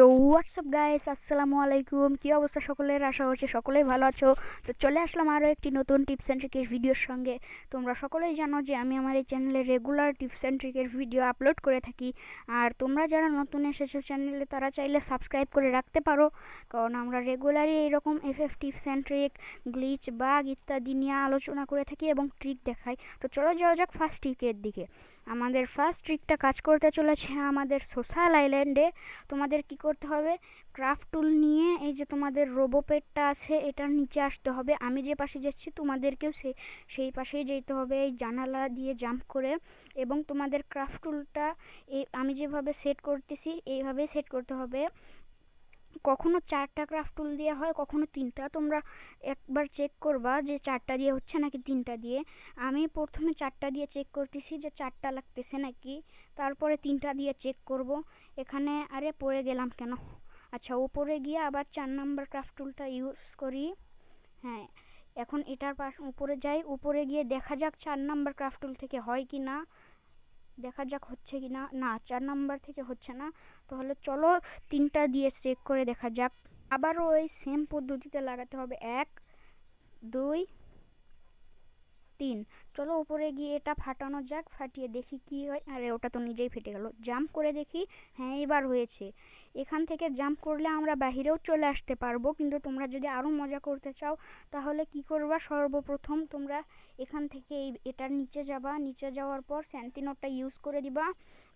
WhatsApp guys, আসসালামু আলাইকুম। কি অবস্থা সকলের? আশা করছি সকলেই ভালো আছো। তো চলে আসলাম আরও একটি নতুন টিপস অ্যান্ড ট্রিকের ভিডিওর সঙ্গে। তোমরা সকলেই জানো যে আমি আমার এই চ্যানেলে রেগুলার টিপস অ্যান্ড ট্রিকের ভিডিও আপলোড করে থাকি। আর তোমরা যারা নতুন এসেছো চ্যানেলে তারা চাইলে সাবস্ক্রাইব করে রাখতে পারো, কারণ আমরা রেগুলারই এইরকম FF tips and trick, glitch, bug ইত্যাদি নিয়ে আলোচনা করে থাকি এবং ট্রিক দেখাই। তো চলো যাওয়া যাক ফার্স্ট ট্রিকের দিকে। আমাদের ফার্স্ট ট্রিকটা কাজ করতে চলেছে আমাদের সোশ্যাল আইল্যান্ডে। তোমাদের কি করতে হবে, ক্রাফট টুল নিয়ে এই যে তোমাদের রোবোপেটটা আছে এটার নিচে আসতে হবে। আমি যে পাশে যাচ্ছি তোমাদেরকেও সেই পাশেই যেতে হবে, এই জানালা দিয়ে জাম্প করে। এবং তোমাদের ক্রাফট টুলটা আমি যেভাবে সেট করতেছি এইভাবেই সেট করতে হবে। কখনো 4টা ক্রাফট টুল দিয়ে হয়, কখনো 3টা। তোমরা একবার চেক করবা যে 4টা দিয়ে হচ্ছে নাকি 3টা দিয়ে। আমি প্রথমে 4টা দিয়ে চেক করতেছি যে 4টা লাগতেছে নাকি, তারপরে 3টা দিয়ে চেক করব। এখানে আরে পড়ে গেলাম কেন? আচ্ছা, উপরে গিয়ে আবার 4 নাম্বার ক্রাফট টুলটা ইউজ করি। হ্যাঁ, এখন এটার উপরে যাই, উপরে গিয়ে দেখা যাক 4 নাম্বার ক্রাফট টুল থেকে হয় কি না, দেখা যাক হচ্ছে কি না। না, 4 নাম্বার থেকে হচ্ছে না। তাহলে চলো 3টা দিয়ে চেক করে দেখা যাক। আবারও ওই সেম পদ্ধতিতে লাগাতে হবে, 1 2 3। চলো উপরে গিয়ে এটা ফাটানো যাক, ফাটিয়ে দেখি কি হয়। আরে ওটা তো নিজেই ফেটে গেল। জাম্প করে দেখি, হ্যাঁ এবার হয়েছে। এখান থেকে জাম্প করলে আমরা বাহিরেও চলে আসতে পারবো, কিন্তু তোমরা যদি আরও মজা করতে চাও তাহলে কি করবা, সর্বপ্রথম তোমরা এখান থেকে এটার নিচে যাবা। নিচে যাওয়ার পর স্যান্টিনোটটা ইউজ করে দিবা।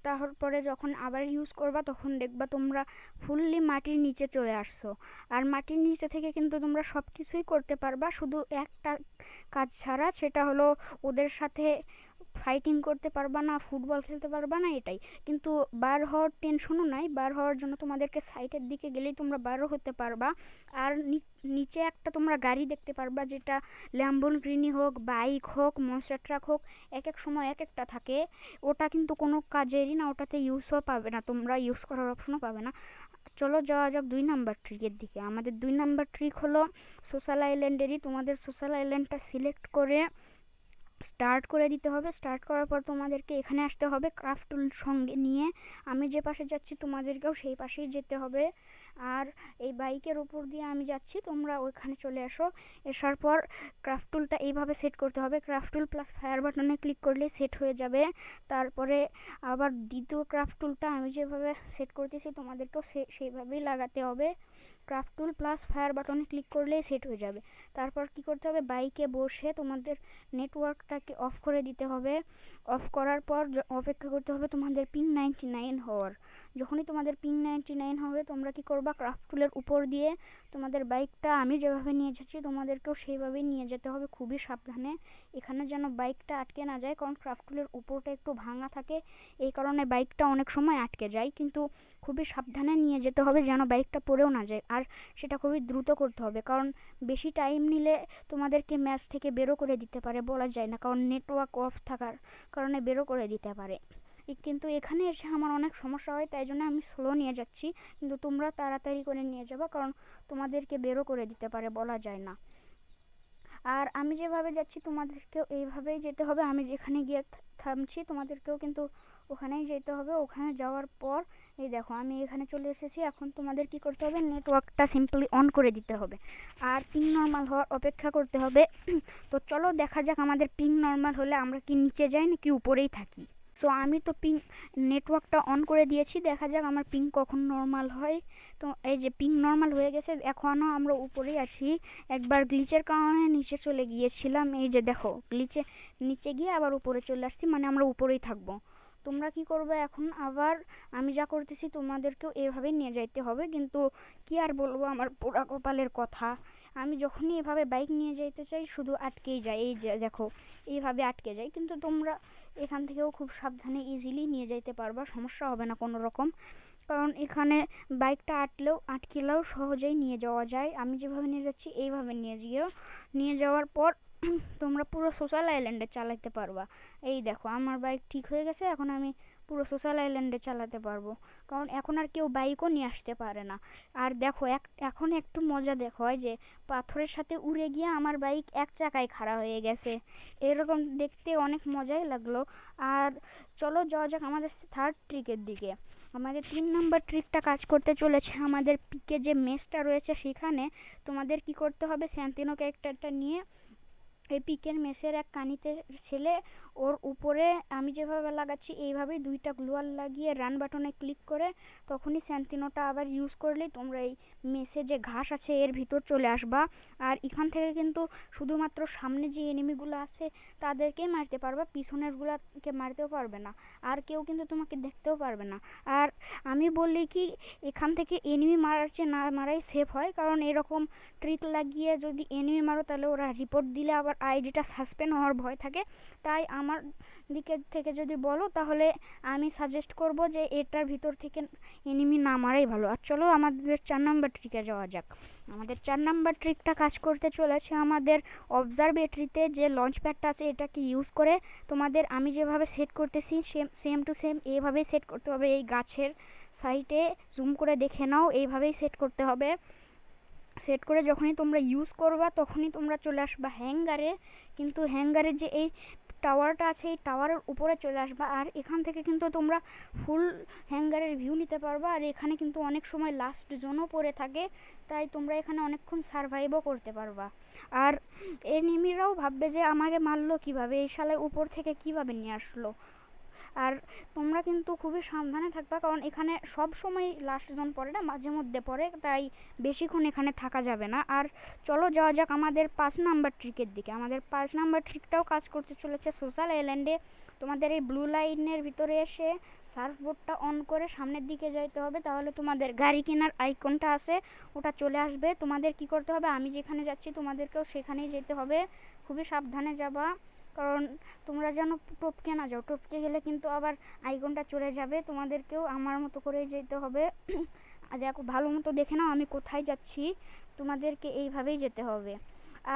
তারপরে যখন আবার ইউজ করবা তখন দেখবা তোমরা ফুললি মাটির নিচে চলে আসছো। আর মাটির নিচে থেকে কিন্তু তোমরা সব কিছুই করতে পারবা, শুধু একটা কাজ ছাড়া, সেটা হলো ওদের সাথে ফাইটিং করতে পারবা না, ফুটবল খেলতে পারবা না, এটাই। কিন্তু বার হওয়ার টেনশনও নাই। বার হওয়ার জন্য তোমাদেরকে সাইডের দিকে গেলেই তোমরা বারও হতে পারবা। আর নিচে একটা তোমরা গাড়ি দেখতে পারবা, যেটা ল্যাম্বোরগিনি হোক, বাইক হোক, মনস্টার ট্রাক হোক, এক এক সময় এক একটা থাকে। ওটা কিন্তু কোনো কাজেরই না, ওটাতে ইউজও পাবে না, তোমরা ইউজ করার অপশনও পাবে না। চলো যাওয়া যাক 2 নাম্বার ট্রিকের দিকে। আমাদের 2 নাম্বার ট্রিক হলো সোশ্যাল আইল্যান্ডেরই। তোমাদের সোশ্যাল আইল্যান্ডটা সিলেক্ট করে স্টার্ট করে দিতে হবে। স্টার্ট করার পর তোমাদেরকে এখানে আসতে হবে ক্রাফট টুল সঙ্গে নিয়ে। আমি যে পাশে যাচ্ছি তোমাদেরকেও সেই পাশেই যেতে হবে। আর এই বাইকের উপর দিয়ে আমি যাচ্ছি, তোমরা ওইখানে চলে আসো। আসার পর ক্রাফট টুলটা এইভাবে সেট করতে হবে, ক্রাফট টুল প্লাস ফায়ার বাটনে ক্লিক করলে সেট হয়ে যাবে। তারপরে আবার দ্বিতীয় ক্রাফট টুলটা আমি যেভাবে সেট করতেছি তোমাদেরকেও সেইভাবেই লাগাতে হবে। ক্রাফট টুল প্লাস ফায়ার বাটনে ক্লিক করলেই সেট হয়ে যাবে। তারপর কি করতে হবে, বাইকে বসে তোমাদের নেটওয়ার্কটাকে অফ করে দিতে হবে। অফ করার পর অপেক্ষা করতে হবে তোমাদের পিং 99 হওয়ার। যখনই তোমাদের পিং 99 হবে তোমরা কি করবা, ক্রাফট টুলের উপর দিয়ে তোমাদের বাইকটা আমি যেভাবে নিয়ে যাচ্ছি তোমাদেরকেও সেইভাবেই নিয়ে যেতে হবে, খুবই সাবধানে। এখানে যেন বাইকটা আটকে না যায়, কারণ ক্রাফট টুলের উপরটা একটু ভাঙা থাকে, এই কারণে বাইকটা অনেক সময় আটকে যায়। কিন্তু খুবই সাবধানে নিয়ে যেতে হবে যেন বাইকটা পড়েও না যায়। আর সেটা খুবই দ্রুত করতে হবে, কারণ বেশি টাইম নিলে তোমাদেরকে ম্যাচ থেকে বেরো করে দিতে পারে, বলা যায় না, কারণ নেটওয়ার্ক অফ থাকার কারণে বেরো করে দিতে পারে। কিন্তু এখানে এসে আমার অনেক সমস্যা হয়, তাই জন্য আমি স্লো নিয়ে যাচ্ছি। কিন্তু তোমরা তাড়াতাড়ি করে নিয়ে যাবে, কারণ তোমাদেরকে বেরো করে দিতে পারে, বলা যায় না। আর আমি যেভাবে যাচ্ছি তোমাদেরকেও এইভাবেই যেতে হবে। আমি যেখানে গিয়ে থামছি তোমাদেরকেও কিন্তু ওখানেই যেতে হবে। ওখানে যাওয়ার পর এই দেখো আমি এখানে চলে এসেছি। এখন তোমাদের কি করতে হবে, নেটওয়ার্কটা সিম্পলি অন করে দিতে হবে আর পিং নর্মাল হওয়ার অপেক্ষা করতে হবে। তো চলো দেখা যাক আমাদের পিং নর্মাল হলে আমরা কি নিচে যাই নাকি উপরেই থাকি। সো আমি তো পিং নেটওয়ার্কটা অন করে দিয়েছি, দেখা যাক আমার পিং কখন নর্মাল হয়। তো এই যে পিং নর্মাল হয়ে গেছে, এখনও আমরা উপরেই আছি। একবার গ্লিচের কারণে নিচে চলে গিয়েছিলাম, এই যে দেখো গ্লিচে নিচে গিয়ে আবার উপরে চলে আসছি, মানে আমরা উপরেই থাকবো। তোমরা কি করবে এখন, আবার আমি যা করতেছি তোমাদেরকেও এভাবেই নিয়ে যাইতে হবে। কিন্তু কি আর বলবো, আমার পোড়া কপালের কথা। আমি যখনই এভাবে বাইক নিয়ে যাইতে চাই শুধু আটকেই যায়, এই যে দেখো এইভাবে আটকে যায়। কিন্তু তোমরা এখান থেকেও খুব সাবধানে ইজিলি নিয়ে যাইতে পারবা, সমস্যা হবে না কোনো রকম, কারণ এখানে বাইকটা আটকেলেও সহজেই নিয়ে যাওয়া যায়। আমি যেভাবে নিয়ে যাচ্ছি এইভাবে নিয়ে যাওয়ার পর তোমরা পুরো সোশ্যাল আইল্যান্ডে চালাতে পারবা। এই দেখো আমার বাইক ঠিক হয়ে গেছে, এখন আমি পুরো সোশ্যাল আইল্যান্ডে চালাতে পারবো, কারণ এখন আর কেউ বাইকও নিয়ে আসতে পারে না। আর দেখো এখন একটু মজা দেখো, হয় যে পাথরের সাথে উড়ে গিয়ে আমার বাইক এক চাকায় খাড়া হয়ে গেছে, এরকম দেখতে অনেক মজাই লাগলো। আর চলো যাওয়া যাক আমাদের থার্ড ট্রিকের দিকে। আমাদের 3 নাম্বার ট্রিকটা কাজ করতে চলেছে আমাদের পিকে যে মেসটা রয়েছে সেখানে তোমাদের কি করতে হবে, স্যান্তিনো ক্যারেক্টারটা নিয়ে এই পিকের মেসের এক কানিতে ছেলে ওর উপরে আমি যেভাবে লাগাচ্ছি এইভাবেই 2টা গ্লুয়াল লাগিয়ে রান বাটনে ক্লিক করে তখনই স্যান্তিনোটা আবার ইউজ করলেই তোমরা এই মেসে যে ঘাস আছে এর ভিতর চলে আসবা। আর এখান থেকে কিন্তু শুধুমাত্র সামনে যে এনিমিগুলো আছে তাদেরকেই মারতে পারবা, পিছনেরগুলোকে মারতেও পারবে না, আর কেউ কিন্তু তোমাকে দেখতেও পারবে না। আর আমি বললি কি এখান থেকে এনিমি মারার চেয়ে না মারাই সেফ হয়, কারণ এরকম ট্রিক লাগিয়ে যদি এনিমি মারো তাহলে ওরা রিপোর্ট দিলে আবার আইডিটা সাসপেন্ড হওয়ার ভয় থাকে। তাই আমার দিকের থেকে যদি বলো তাহলে আমি সাজেস্ট করব যে এটার ভিতর থেকে এনিমি না মারাই ভালো। আর চলো আমাদের 4 নাম্বার ট্রিকে যাওয়া যাক। আমাদের 4 নাম্বার ট্রিকটা কাজ করতে চলেছে আমাদের অবজারভেটরিতে যে লঞ্চ প্যাডটা আছে এটাকে ইউজ করে তোমাদের আমি যেভাবে সেট করতেছি সেম টু সেম এইভাবেই সেট করতে হবে। এই গাছের সাইডে জুম করে দেখে নাও, এইভাবেই সেট করতে হবে। সেট করে যখনই তোমরা ইউজ করবা তখনই তোমরা চলে আসবা হ্যাঙ্গারে, কিন্তু হ্যাঙ্গারের যে এই টাওয়ারটা আছে এই টাওয়ারের উপরে চলে আসবা। আর এখান থেকে কিন্তু তোমরা ফুল হ্যাঙ্গারের ভিউ নিতে পারবা। আর এখানে কিন্তু অনেক সময় লাস্ট জোনও পড়ে থাকে, তাই তোমরা এখানে অনেকক্ষণ সারভাইভও করতে পারবা। আর এনিমিরাও ভাববে যে আমাকে মারলো কীভাবে, এই শালে উপর থেকে কীভাবে নিয়ে আসলো। আর তোমরা কিন্তু খুবই সাবধানে থাকবা, কারণ এখানে সব সময় লাস্ট জোন পড়ে না, মাঝে মধ্যে পড়ে, তাই বেশিক্ষণ এখানে থাকা যাবে না। আর চলো যাওয়া যাক আমাদের 5 নাম্বার ট্রিকের দিকে। আমাদের 5 নাম্বার ট্রিকটাও কাজ করতে চলেছে সোশ্যাল আইল্যান্ডে। তোমাদের এই ব্লু লাইনের ভিতরে এসে সার্ফবোর্ডটা অন করে সামনের দিকে যাইতে হবে, তাহলে তোমাদের গাড়ি কেনার আইকনটা আছে ওটা চলে আসবে। তোমাদের কি করতে হবে, আমি যেখানে যাচ্ছি তোমাদেরকেও সেখানেই যেতে হবে, খুবই সাবধানে যাবা, কারণ তোমরা যেন টপকে না যাও, টপকে গেলে কিন্তু আবার আইকনটা চলে যাবে। তোমাদেরকেও আমার মতো করেই যেতে হবে। দেখো ভালো মতো দেখে নাও আমি কোথায় যাচ্ছি, তোমাদেরকে এইভাবেই যেতে হবে।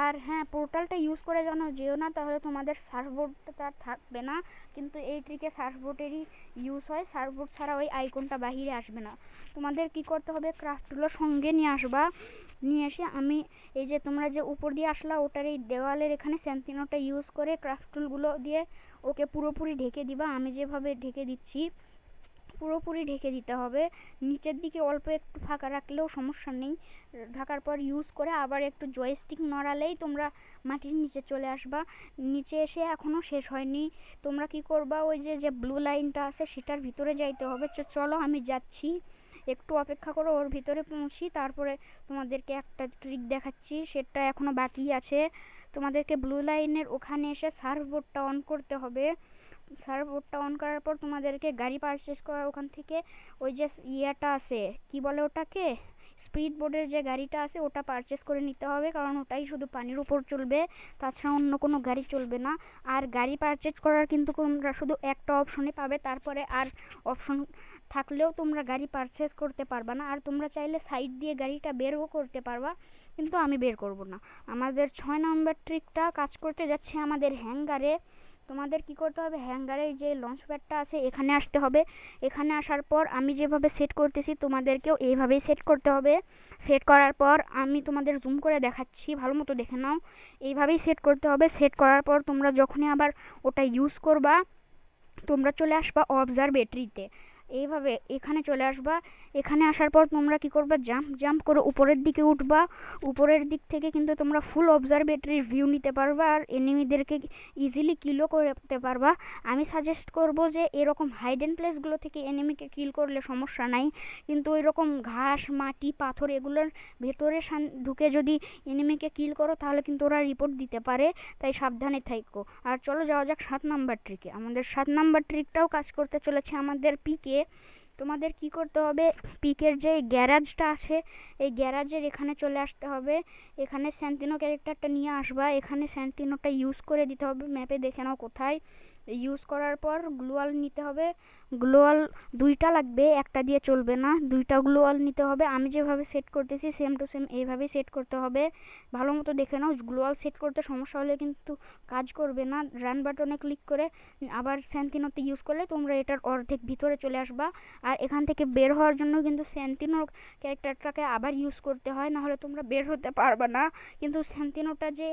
আর হ্যাঁ, পোর্টালটা ইউজ করে যেন যেও না, তাহলে তোমাদের সার্ফবোর্ডটা থাকবে না, কিন্তু এই ট্রিকে সার্ফবোর্ডেরই ইউজ হয়, সার্ফবোর্ড ছাড়া ওই আইকনটা বাহিরে আসবে না। তোমাদের কি করতে হবে, ক্রাফটগুলো সঙ্গে নিয়ে আসবা, নিয়ে এসে আমি এই যে তোমরা যে উপর দিয়ে আসলা ওটার এই দেওয়ালের এখানে স্যান্তিনোটা ইউজ করে ক্রাফট টুলগুলো দিয়ে ওকে পুরোপুরি ঢেকে দিবা। আমি যেভাবে ঢেকে দিচ্ছি পুরোপুরি ঢেকে দিতে হবে, নিচের দিকে অল্প একটু ফাঁকা রাখলেও সমস্যা নেই। ঢাকার পর ইউজ করে আবার একটু জয়স্টিক নড়ালেই তোমরা মাটির নিচে চলে আসবা। নিচে এসে এখনও শেষ হয়নি, তোমরা কি করবা, ওই যে ব্লু লাইনটা আছে সেটার ভিতরে যাইতে হবে। চলো আমি যাচ্ছি, একটু অপেক্ষা করো, ওর ভিতরে পৌঁছি, তারপরে তোমাদেরকে একটা ট্রিক দেখাচ্ছি, সেটা এখনও বাকি আছে। তোমাদেরকে ব্লু লাইনের ওখানে এসে সার্ফবোর্ডটা অন করতে হবে। সার্ফবোর্ডটা অন করার পর তোমাদেরকে গাড়ি পারচেস করার ওখান থেকে ওই যে ইয়েটা আছে কি বলে ওটাকে, স্পিড বোর্ডের যে গাড়িটা আছে ওটা পারচেস করে নিতে হবে, কারণ ওটাই শুধু পানির উপর চলবে, তাছাড়া অন্য কোনো গাড়ি চলবে না। আর গাড়ি পারচেস করার কিন্তু তোমরা শুধু একটা অপশনে পাবে, তারপরে আর অপশন থাকলেও তোমরা গাড়ি পারচেস করতে পারবা না। আর তোমরা চাইলে সাইড দিয়ে গাড়িটা বেরও করতে পারবা, কিন্তু আমি বের করব না। আমাদের 6 নম্বর ট্রিকটা কাজ করতে যাচ্ছে আমাদের হ্যাঙ্গারে। তোমাদের কি করতে হবে, হ্যাঙ্গারের যে লঞ্চ প্যাডটা আছে এখানে আসতে হবে। এখানে আসার পর আমি যেভাবে সেট করতেছি তোমাদেরকেও এইভাবেই সেট করতে হবে। সেট করার পর আমি তোমাদের জুম করে দেখাচ্ছি, ভালো মতো দেখে নাও, এইভাবেই সেট করতে হবে। সেট করার পর তোমরা যখনই আবার ওটা ইউজ করবা তোমরা চলে আসবা অবজারভেটরিতে, এইভাবে এখানে চলে আসবা। এখানে আসার পর তোমরা কি করবা, জাম্প করে উপরের দিকে উঠবা। উপরের দিক থেকে কিন্তু তোমরা ফুল অবজারভেটরির ভিউ নিতে পারবা, আর এনিমিদেরকে ইজিলি কিলও করতে পারবা। আমি সাজেস্ট করব যে এরকম হাইডেন প্লেসগুলো থেকে এনিমিকে কিল করলে সমস্যা নাই, কিন্তু ওই রকম ঘাস মাটি পাথর এগুলোর ভেতরে ঢুকে যদি এনিমিকে কিল করো তাহলে কিন্তু ওরা রিপোর্ট দিতে পারে, তাই সাবধানে থাকো। আর চলো যাওয়া যাক 7 নাম্বার ট্রিকে। আমাদের 7 নাম্বার ট্রিকটাও কাজ করতে চলেছে আমাদের পিকে। তোমাদের কি করতে হবে, পিকের যে গ্যারাজটা আছে এই গ্যারাজের এখানে চলে আসতে হবে। এখানে স্যান্তিনো ক্যারেক্টারটা নিয়ে আসবা, এখানে স্যান্তিনোটা ইউজ করে দিতে হবে, ম্যাপে দেখে নাও কোথায়। ইউজ করার পর গ্লোয়াল নিতে হবে, গ্লোয়াল 2টা লাগবে, একটা দিয়ে চলবে না, 2টা গ্লোয়াল নিতে হবে। আমি যেভাবে সেট করতেছি সেম টু সেম এইভাবেই সেট করতে হবে, ভালো মতো দেখে নাও। গ্লোয়াল সেট করতে সমস্যা হলে কিন্তু কাজ করবে না, রান বাটনে ক্লিক করে আবার স্যান্তিনোতে ইউজ করলে তোমরা এটার অর্ধেক ভিতরে চলে আসবা। আর এখান থেকে বের হওয়ার জন্য কিন্তু স্যান্তিনোর ক্যারেক্টারটাকে আবার ইউজ করতে হয়, নাহলে তোমরা বের হতে পারবে না। কিন্তু স্যান্তিনোটা যে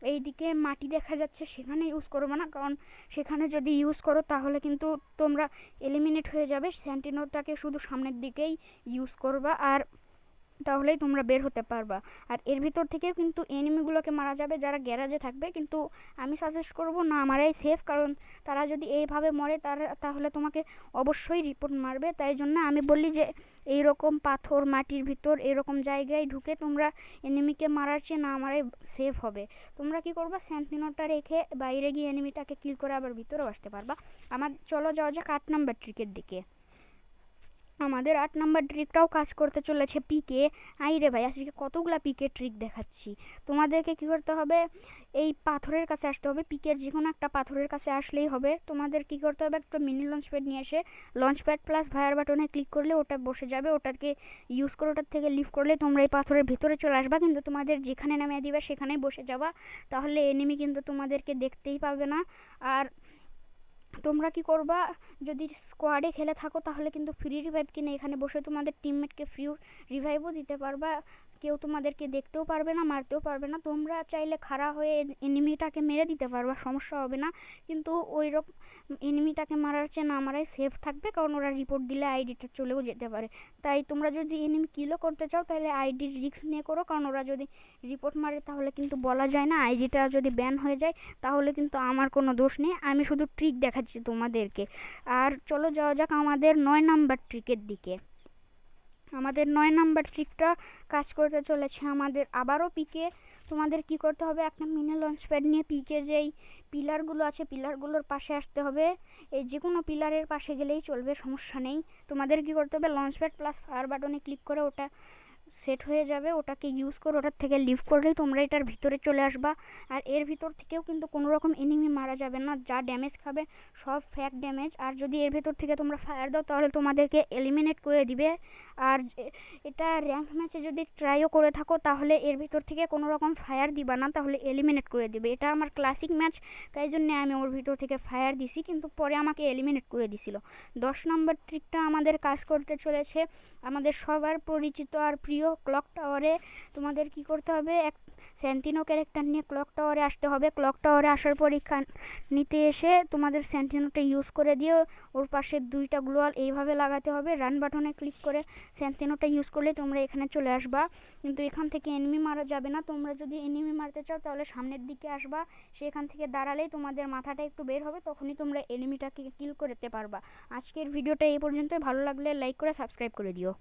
এইদিকে মাটি দেখা যাচ্ছে সেখানে ইউজ করবো না, কারণ সেখানে যদি ইউজ করো তাহলে কিন্তু তোমরা এলিমিনেট হয়ে যাবে। সেন্টিনোটাকে শুধু সামনের দিকেই ইউজ করবা, আর তাহলেই তোমরা বের হতে পারবা। আর এর ভিতর থেকেও কিন্তু এনিমিগুলোকে মারা যাবে যারা গ্যারাজে থাকবে, কিন্তু আমি সাজেস্ট করব না মারাই সেফ, কারণ তারা যদি এইভাবে মরে তাহলে তোমাকে অবশ্যই রিপোর্ট মারবে। তাই জন্য আমি বলি যে এইরকম পাথর মাটির ভিতর এরকম জায়গায় ঢুকে তোমরা এনিমিকে মারার চেয়ে না মারাই সেফ হবে। তোমরা কি করবা, স্যান্টিনোটা রেখে বাইরে গিয়ে এনিমিটাকে কিল করে আবার ভিতরেও আসতে পারবা। চলো যাওয়া যাক 8 নাম্বার ট্রিকের দিকে। আমাদের 8 নাম্বার ট্রিকটাও কাজ করতে চলেছে পিকে। রে ভাই, আজকে কতগুলা পিকে ট্রিক দেখাচ্ছি। তোমাদেরকে কি করতে হবে, এই পাথরের কাছে আসতে হবে, পিকের যে কোনো একটা পাথরের কাছে আসলেই হবে। তোমাদের কি করতে হবে, একটা মিনি লঞ্চ প্যাড নিয়ে এসে লঞ্চ প্যাড প্লাস ফায়ার বাটনে ক্লিক করলে ওটা বসে যাবে, ওটাকে ইউজ করে ওটার থেকে লিফট করলে তোমরা এই পাথরের ভিতরে চলে আসবা, কিন্তু তোমাদের যেখানে নামিয়ে দিবে সেখানেই বসে যাবা, তাহলে এনিমি কিন্তু তোমাদেরকে দেখতেই পাবে না। আর তোমরা কি করবা, যদি স্কোয়াডে খেলে থাকো তাহলে কিন্তু ফ্রি রিভাইভ কিনে এখানে বসে তোমাদের টিমমেটকে ফ্রি রিভাইভও দিতে পারবা। কেউ তোমাদেরকে দেখতেও পারবে না, মারতেও পারবে না। তোমরা চাইলে খাড়া হয়ে এনিমিটাকে মেরে দিতে পারবা, সমস্যা হবে না, কিন্তু ওই রকম এনিমিটাকে মারার চেয়ে না মারাই সেফ থাকবে, কারণ ওরা রিপোর্ট দিলে আইডিটা চলেও যেতে পারে। তাই তোমরা যদি এনিমি কিলও করতে চাও তাহলে আইডির রিস্ক নিয়ে করো, কারণ ওরা যদি রিপোর্ট মারে তাহলে কিন্তু বলা যায় না, আইডিটা যদি ব্যান হয়ে যায় তাহলে কিন্তু আমার কোনো দোষ নেই, আমি শুধু ট্রিক দেখাচ্ছি তোমাদেরকে। আর চলো যাওয়া যাক আমাদের 9 নাম্বার ট্রিকের দিকে। আমাদের 9 নাম্বার ট্রিকটা কাজ করতে চলেছে আমাদের আবারও পিকে। তোমাদের কি করতে হবে, একটা মিনি লঞ্চ প্যাড নিয়ে পিকের যেই পিলারগুলো আছে পিলারগুলোর পাশে আসতে হবে। এই যে কোনো পিলারের পাশে গেলেই চলবে, সমস্যা নেই। তোমাদের কি করতে হবে, লঞ্চ প্যাড প্লাস ফায়ার বাটনে ক্লিক করে ওটা সেট হয়ে যাবে, ওটাকে ইউজ করে ওটার থেকে লিভ করলেই তোমরা এটার ভিতরে চলে আসবা। আর এর ভিতর থেকেও কিন্তু কোনো রকম এনিমি মারা যাবে না, যা ড্যামেজ খাবে সব ফ্যাক ড্যামেজ। আর যদি এর ভেতর থেকে তোমরা ফায়ার দাও তাহলে তোমাদেরকে এলিমিনেট করে দিবে। আর এটা র্যাঙ্ক ম্যাচে যদি ট্রাইও করে থাকো তাহলে এর ভিতর থেকে কোনো রকম ফায়ার দিবা না, তাহলে এলিমিনেট করে দিবে। এটা আমার ক্লাসিক ম্যাচ, তাই জন্য আমি ওর ভিতর থেকে ফায়ার দিছি, কিন্তু পরে আমাকে এলিমিনেট করে দিছিল। 10 নম্বর ট্রিকটা আমাদের কাজ করতে চলেছে আমাদের সবার পরিচিত আর প্রিয় ক্লক টাওয়ারে। তোমাদের কি করতে হবে, এক স্যান্টিনো ক্যারেক্টার নিয়ে ক্লক টাওয়ারে আসতে হবে। ক্লক টাওয়ারে আসার পরীক্ষা নিতে এসে তোমাদের স্যান্টিনোটা ইউজ করে দিয়ে ওর পাশে 2টা গ্লোয়াল এইভাবে লাগাতে হবে। রান বাটনে ক্লিক করে স্যান্টিনোটা ইউজ করলে তোমরা এখানে চলে আসবা, কিন্তু এখান থেকে এনিমি মারা যাবে না। তোমরা যদি এনিমি মারতে চাও তাহলে সামনের দিকে আসবা, সেখান থেকে দাঁড়ালেই তোমাদের মাথাটা একটু বের হবে, তখনই তোমরা এনিমিটাকে কিল করতে পারবা। আজকের ভিডিওটা এই পর্যন্তই, ভালো লাগলে লাইক করে সাবস্ক্রাইব করে দিও।